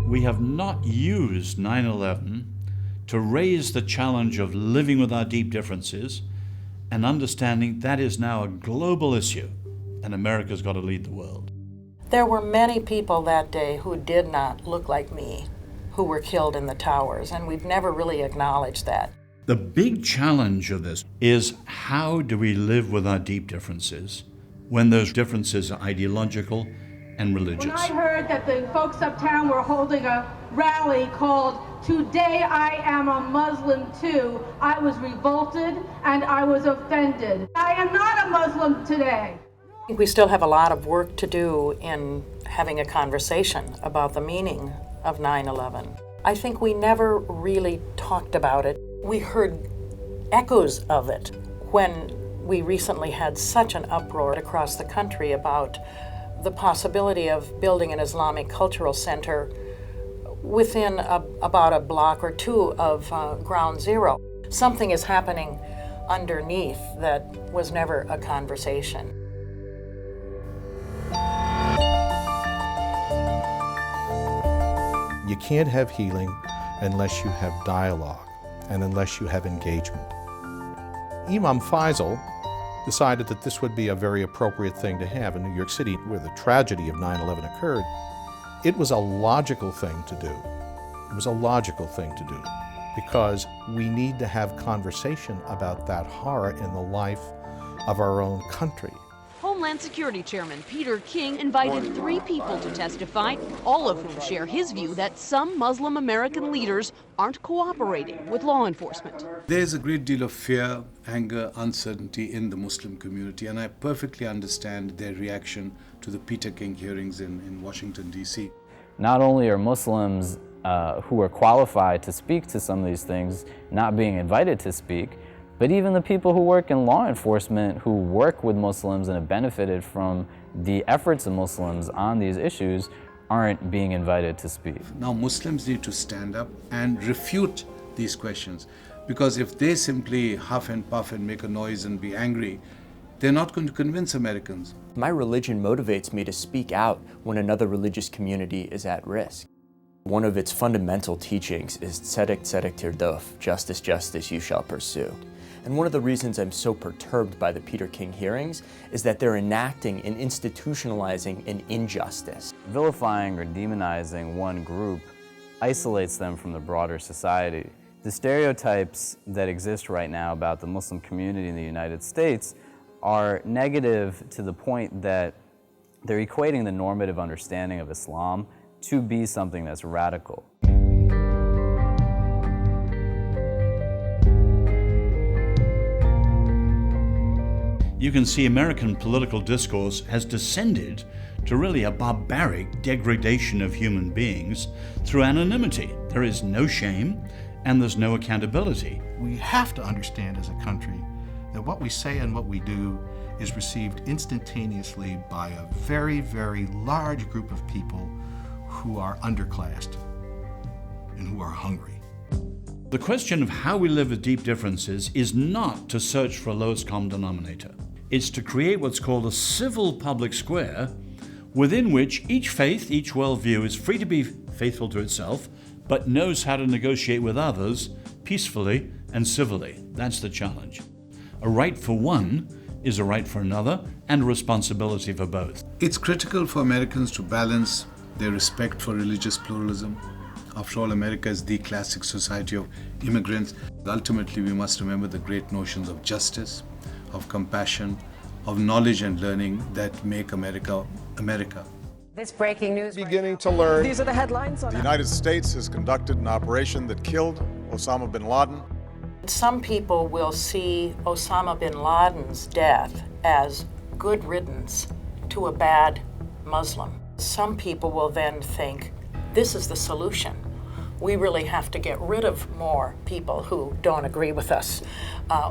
we have not used 9/11 to raise the challenge of living with our deep differences and understanding that is now a global issue, and America's got to lead the world. There were many people that day who did not look like me, who were killed in the towers, and we've never really acknowledged that. The big challenge of this is, how do we live with our deep differences when those differences are ideological and religious? When I heard that the folks uptown were holding a rally called "Today I Am a Muslim Too," I was revolted and I was offended. I am not a Muslim today. I think we still have a lot of work to do in having a conversation about the meaning of 9/11. I think we never really talked about it. We heard echoes of it when we recently had such an uproar across the country about the possibility of building an Islamic cultural center within about a block or two of Ground Zero. Something is happening underneath that was never a conversation. You can't have healing unless you have dialogue and unless you have engagement. Imam Faisal decided that this would be a very appropriate thing to have in New York City, where the tragedy of 9/11 occurred. It was a logical thing to do. It was a logical thing to do because we need to have conversation about that horror in the life of our own country. Homeland Security Chairman Peter King invited 3 people to testify, all of whom share his view that some Muslim American leaders aren't cooperating with law enforcement. There's a great deal of fear, anger, uncertainty in the Muslim community, and I perfectly understand their reaction to the Peter King hearings in Washington, D.C. Not only are Muslims who are qualified to speak to some of these things not being invited to speak, but even the people who work in law enforcement who work with Muslims and have benefited from the efforts of Muslims on these issues aren't being invited to speak. Now Muslims need to stand up and refute these questions, because if they simply huff and puff and make a noise and be angry, they're not going to convince Americans. My religion motivates me to speak out when another religious community is at risk. One of its fundamental teachings is tzedek tzedek tirdof, justice justice you shall pursue. And one of the reasons I'm so perturbed by the Peter King hearings is that they're enacting and institutionalizing an injustice. Vilifying or demonizing one group isolates them from the broader society. The stereotypes that exist right now about the Muslim community in the United States are negative to the point that they're equating the normative understanding of Islam to be something that's radical. You can see American political discourse has descended to really a barbaric degradation of human beings through anonymity. There is no shame and there's no accountability. We have to understand as a country that what we say and what we do is received instantaneously by a very, very large group of people who are underclassed and who are hungry. The question of how we live with deep differences is not to search for a lowest common denominator. It's to create what's called a civil public square within which each faith, each worldview is free to be faithful to itself, but knows how to negotiate with others peacefully and civilly. That's the challenge. A right for one is a right for another and a responsibility for both. It's critical for Americans to balance their respect for religious pluralism. After all, America is the classic society of immigrants. Ultimately, we must remember the great notions of justice, of compassion, of knowledge and learning that make America, America. This breaking news. Beginning to learn. These are the headlines on the United States has conducted an operation that killed Osama bin Laden. Some people will see Osama bin Laden's death as good riddance to a bad Muslim. Some people will then think, this is the solution. We really have to get rid of more people who don't agree with us,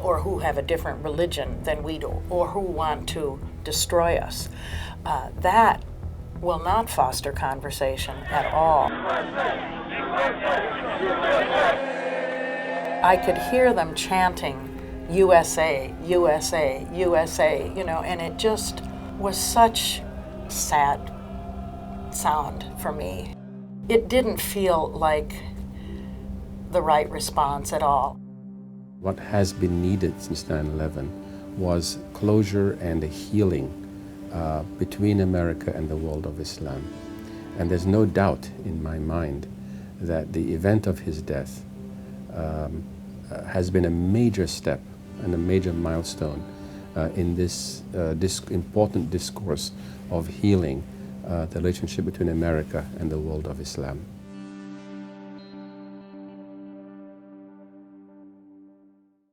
or who have a different religion than we do, or who want to destroy us. That will not foster conversation at all. I could hear them chanting, USA, USA, USA, and it just was such sad sound for me. It didn't feel like the right response at all. What has been needed since 9/11 was closure and a healing between America and the world of Islam. And there's no doubt in my mind that the event of his death has been a major step and a major milestone in this important discourse of healing the relationship between America and the world of Islam.